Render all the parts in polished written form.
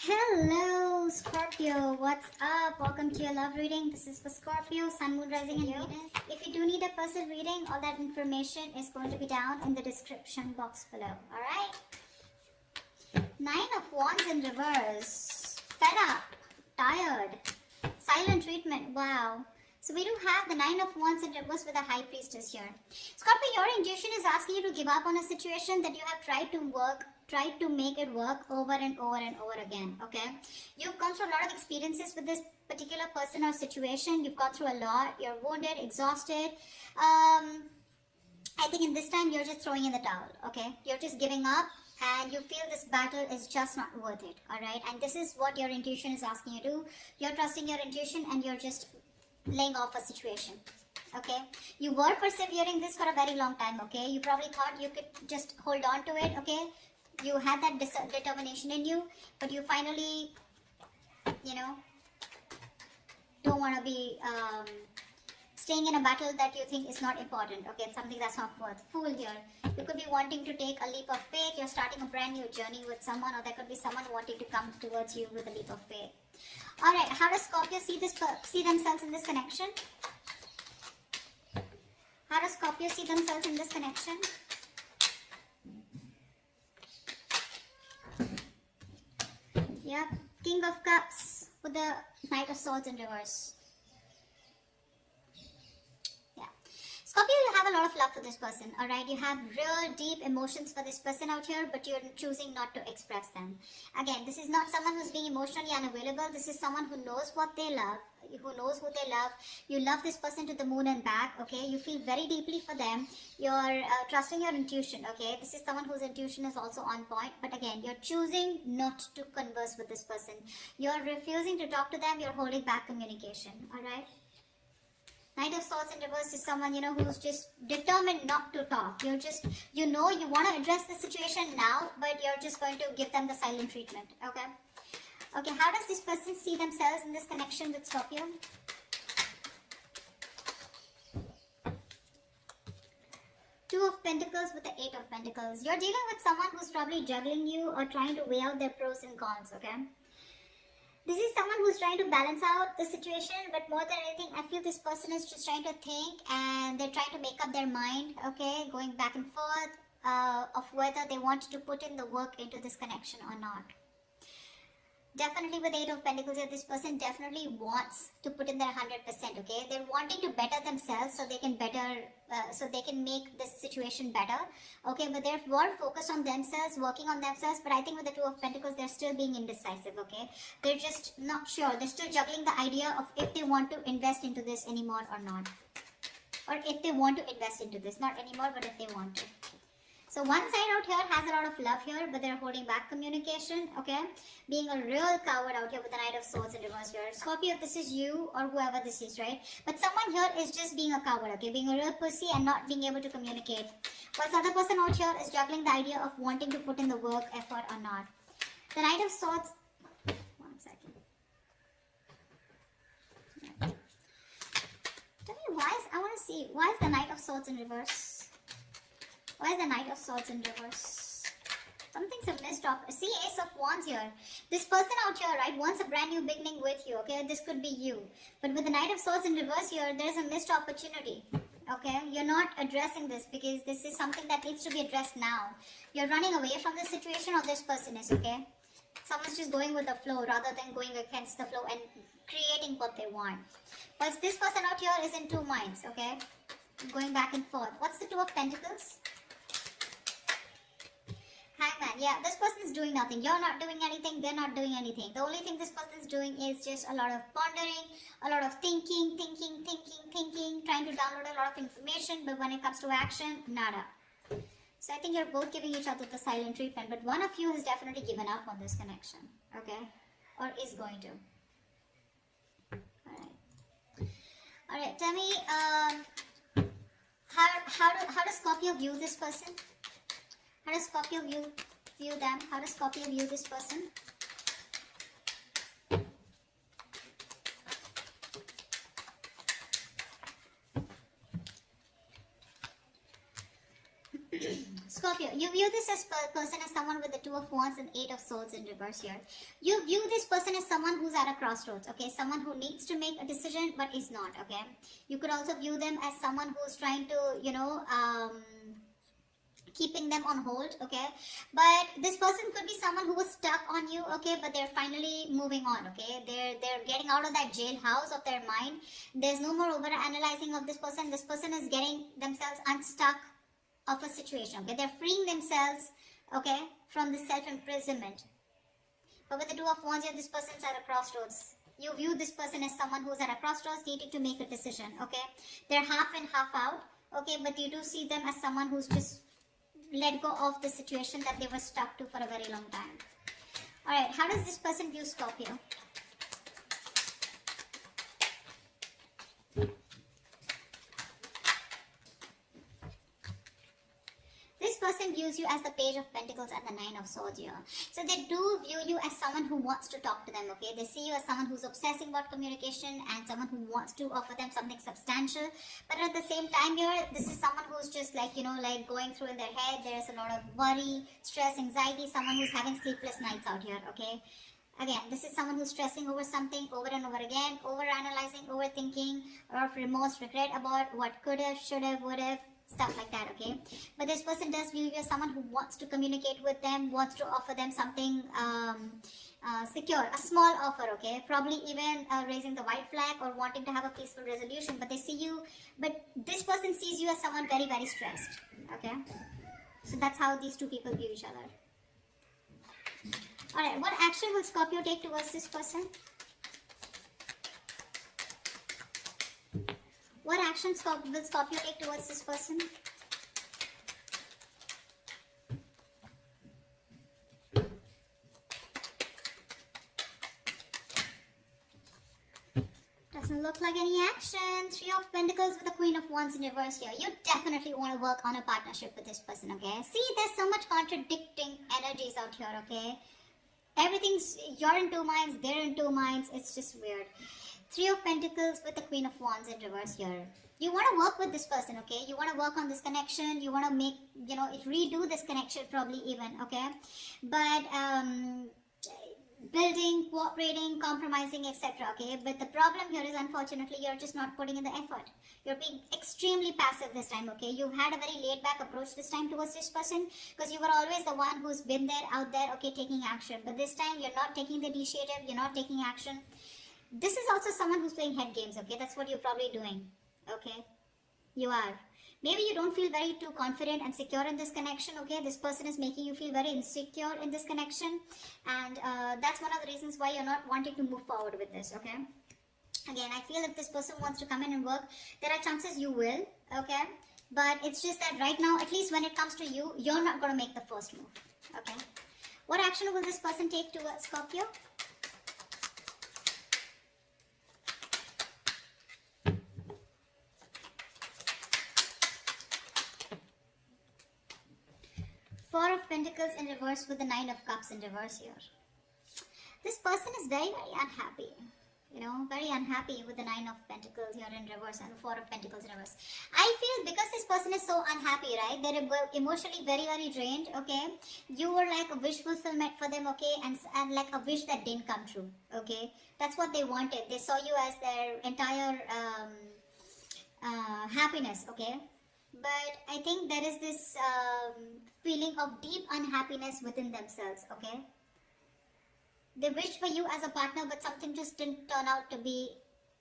Hello, Scorpio. What's up? Welcome to your love reading. This is for Scorpio, Sun, Moon, Rising, and Venus. If you do need a personal reading, all that information is going to be down in the description box below. Alright? Nine of Wands in reverse. Fed up. Tired. Silent treatment. Wow. So we do have the Nine of Wands in reverse with a High Priestess here. Scorpio, your intuition is asking you to give up on a situation that you have tried to make it work over and over and over again. Okay, you've gone through a lot of experiences with this particular person or situation. You've gone through a lot. You're wounded, exhausted. I think in this time you're just throwing in the towel. Okay, you're just giving up and you feel this battle is just not worth it. All right, and this is what your intuition is asking you to do. You're trusting your intuition and you're just laying off a situation. Okay, you were persevering this for a very long time. Okay, you probably thought you could just hold on to it. Okay, you had that determination in you, but you finally, don't want to be staying in a battle that you think is not important. Okay, it's something that's not worth. Fool here. You could be wanting to take a leap of faith. You're starting a brand new journey with someone, or there could be someone wanting to come towards you with a leap of faith. All right, how does Scorpio see themselves in this connection? How does Scorpio see themselves in this connection? Yep, King of Cups with the Knight of Swords in reverse. Yeah. Scorpio, you have a lot of love for this person, alright? You have real deep emotions for this person out here, but you're choosing not to express them. Again, this is not someone who's being emotionally unavailable. This is someone who knows what they love, who knows who they love. You love this person to the moon and back, okay? You feel very deeply for them. You're trusting your intuition, okay? This is someone whose intuition is also on point, but again, you're choosing not to converse with this person. You're refusing to talk to them. You're holding back communication, alright? Knight of Swords in reverse is someone, who's just determined not to talk. You're just, you want to address the situation now, but you're just going to give them the silent treatment, okay? Okay, how does this person see themselves in this connection with Scorpio? Two of Pentacles with the Eight of Pentacles. You're dealing with someone who's probably juggling you or trying to weigh out their pros and cons, okay? This is someone who's trying to balance out the situation, but more than anything, I feel this person is just trying to think and they're trying to make up their mind, okay, going back and forth of whether they want to put in the work into this connection or not. Definitely with Eight of Pentacles here, this person definitely wants to put in their 100%, okay? They're wanting to better themselves so they can make this situation better, okay? But they're more focused on themselves, working on themselves, but I think with the Two of Pentacles, they're still being indecisive, okay? They're just not sure. They're still juggling the idea of if they want to invest into this anymore or not. Or if they want to invest into this, not anymore, but if they want to. So one side out here has a lot of love here, but they're holding back communication, okay? Being a real coward out here with the Knight of Swords in reverse here. Scorpio, if this is you or whoever this is, right? But someone here is just being a coward, okay? Being a real pussy and not being able to communicate. While the other person out here is juggling the idea of wanting to put in the work, effort or not. The Knight of Swords... One second. Tell me I want to see, why is the Knight of Swords in reverse? Why is the Knight of Swords in reverse? Something's a missed up. See, Ace of Wands here. This person out here, right, wants a brand new beginning with you, okay? This could be you. But with the Knight of Swords in reverse here, there's a missed opportunity, okay? You're not addressing this because this is something that needs to be addressed now. You're running away from this situation, or this person is, okay? Someone's just going with the flow rather than going against the flow and creating what they want. But this person out here is in two minds, okay? Going back and forth. What's the Two of Pentacles? Hangman, yeah, this person is doing nothing. You're not doing anything, they're not doing anything. The only thing this person is doing is just a lot of pondering, a lot of thinking, trying to download a lot of information, but when it comes to action, nada. So I think you're both giving each other the silent treatment, but one of you has definitely given up on this connection, okay? Or is going to. Alright, tell me, how does Scorpio view this person? How does Scorpio view them? How does Scorpio view this person? Scorpio, you view view this person as someone with the Two of Wands and Eight of Swords in reverse here. You view this person as someone who's at a crossroads, okay? Someone who needs to make a decision but is not, okay? You could also view them as someone who's trying to, keeping them on hold, okay? But this person could be someone who was stuck on you, okay? But they're finally moving on, okay? They're getting out of that jailhouse of their mind. There's no more over analyzing of this person. This person is getting themselves unstuck of a situation, okay? They're freeing themselves, okay, from the self-imprisonment. But with the Two of Wands here, this person's at a crossroads. You view this person as someone who's at a crossroads needing to make a decision, okay? They're half in, half out, okay? But you do see them as someone who's just let go of the situation that they were stuck to for a very long time. Alright, how does this person view Scorpio? This person views you as the Page of Pentacles and the Nine of Swords here. So they do view you as someone who wants to talk to them, okay? They see you as someone who's obsessing about communication and someone who wants to offer them something substantial. But at the same time here, this is someone who's just like, like going through in their head. There's a lot of worry, stress, anxiety, someone who's having sleepless nights out here, okay? Again, this is someone who's stressing over something over and over again, over-analyzing, overthinking, or remorse, regret about what could have, should have, would have, stuff like that, okay? But this person does view you as someone who wants to communicate with them, wants to offer them something secure, a small offer, okay? Probably even raising the white flag or wanting to have a peaceful resolution. But they see you, but this person sees you as someone very, very stressed, okay? So that's how these two people view each other. Alright, what action will Scorpio take towards this person? What action will Scorpio take towards this person? Doesn't look like any action. Three of Pentacles with the Queen of Wands in reverse here. You definitely want to work on a partnership with this person, okay? See, there's so much contradicting energies out here, okay? Everything's, you're in two minds, they're in two minds. It's just weird. Three of Pentacles with the Queen of Wands in reverse here. You want to work with this person, okay? You want to work on this connection. You want to make, redo this connection probably even, okay? But building, cooperating, compromising, etc., okay? But the problem here is, unfortunately, you're just not putting in the effort. You're being extremely passive this time, okay? You've had a very laid-back approach this time towards this person because you were always the one who's been there, out there, okay, taking action. But this time, you're not taking the initiative. You're not taking action. This is also someone who's playing head games, okay? That's what you're probably doing, okay? You are. Maybe you don't feel very too confident and secure in this connection, okay? This person is making you feel very insecure in this connection. And that's one of the reasons why you're not wanting to move forward with this, okay? Again, I feel if this person wants to come in and work, there are chances you will, okay? But it's just that right now, at least when it comes to you, you're not going to make the first move, okay? What action will this person take towards Scorpio? Four of Pentacles in reverse with the Nine of Cups in reverse here. This person is very, very unhappy. Very unhappy with the Nine of Pentacles here in reverse and the Four of Pentacles in reverse. I feel because this person is so unhappy, right? They're emotionally very, very drained, okay? You were like a wish fulfillment for them, okay? And like a wish that didn't come true, okay? That's what they wanted. They saw you as their entire happiness, okay? But I think there is this feeling of deep unhappiness within themselves, okay? They wished for you as a partner, but something just didn't turn out to be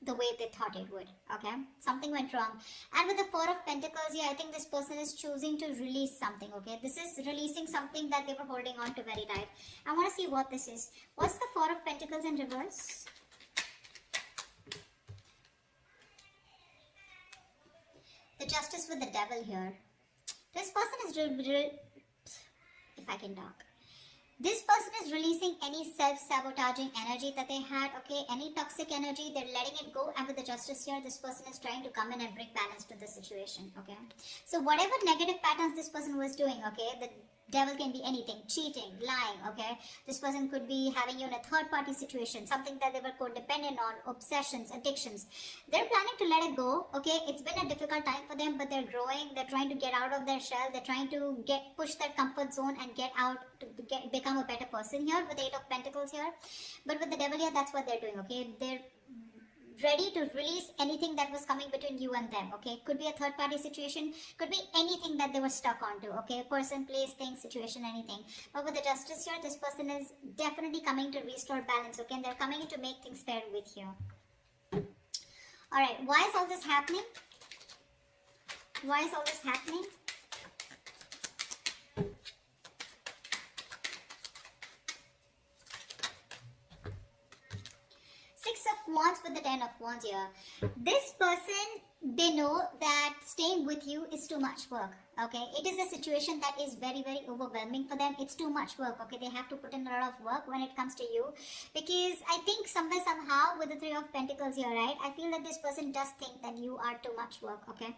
the way they thought it would, okay? Something went wrong. And with the Four of Pentacles here, I think this person is choosing to release something, okay? This is releasing something that they were holding on to very tight. I want to see what this is. What's the Four of Pentacles in reverse? The Justice with the Devil here. This person is, if I can talk. This person is releasing any self-sabotaging energy that they had, okay? Any toxic energy, they're letting it go. And with the Justice here, this person is trying to come in and bring balance to the situation, okay? So whatever negative patterns this person was doing, okay? Devil can be anything, cheating, lying, okay? This person could be having you in a third party situation, something that they were codependent on, obsessions, addictions. They're planning to let it go, okay? It's been a difficult time for them, but they're growing. They're trying to get out of their shell. They're trying to push their comfort zone and get out to become a better person here with the Eight of Pentacles here. But with the Devil here, that's what they're doing, okay? They're ready to release anything that was coming between you and them, okay? Could be a third party situation, could be anything that they were stuck onto, okay? Person, place, thing, situation, anything. But with the Justice here, this person is definitely coming to restore balance, okay? And they're coming to make things fair with you. Alright, why is all this happening? Why is all this happening? Wands with the Ten of Wands here. This person, they know that staying with you is too much work, okay? It is a situation that is very, very overwhelming for them. It's too much work, okay? They have to put in a lot of work when it comes to you, because I think somewhere, somehow, with the Three of Pentacles here, right? I feel that this person does think that you are too much work, okay?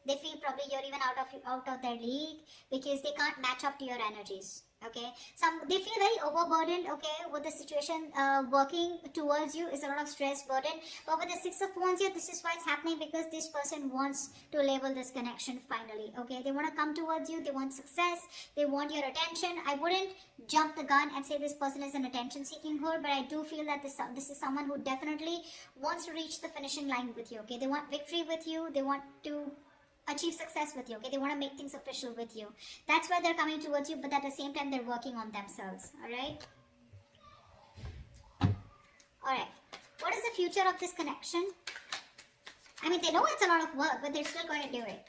They feel probably you're even out of their league, because they can't match up to your energies. Okay, they feel very overburdened, okay, with the situation. Working towards you is a lot of stress, burden. But with the Six of Wands here, this is why it's happening, because this person wants to label this connection finally, okay? They want to come towards you, they want success, they want your attention. I wouldn't jump the gun and say this person is an attention-seeking whore, but I do feel that this is someone who definitely wants to reach the finishing line with you, okay? They want victory with you, they want to achieve success with you, okay? They want to make things official with you. That's why they're coming towards you, but at the same time, they're working on themselves, alright? Alright, what is the future of this connection? I mean, they know it's a lot of work, but they're still going to do it.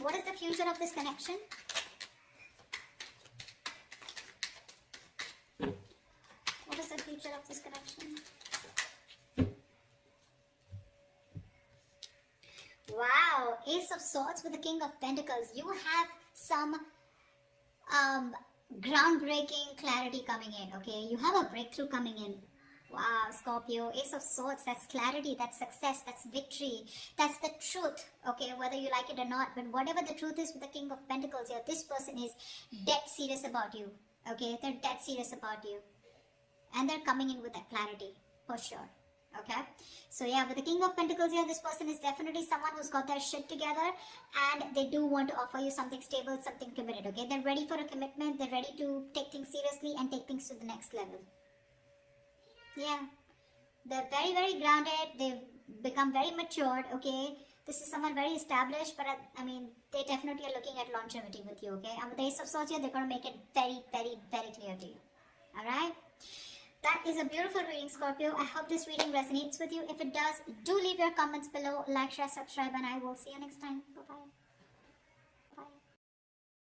What is the future of this connection? What is the future of this connection? Wow, Ace of Swords with the King of Pentacles. You have some groundbreaking clarity coming in, okay? You have a breakthrough coming in. Wow, Scorpio, Ace of Swords, that's clarity, that's success, that's victory, that's the truth, okay? Whether you like it or not, but whatever the truth is with the King of Pentacles here, this person is dead serious about you, okay? They're dead serious about you. And they're coming in with that clarity, for sure. Okay, so yeah, with the King of Pentacles here, this person is definitely someone who's got their shit together, and they do want to offer you something stable, something committed, okay? They're ready for a commitment, they're ready to take things seriously and take things to the next level. Yeah, they're very, very grounded, they've become very matured, okay? This is someone very established, but I mean, they definitely are looking at longevity with you, okay? And with the Ace of Swords here, they're going to make it very, very, very clear to you, alright? That is a beautiful reading, Scorpio. I hope this reading resonates with you. If it does, do leave your comments below, like, share, subscribe, and I will see you next time. Bye-bye.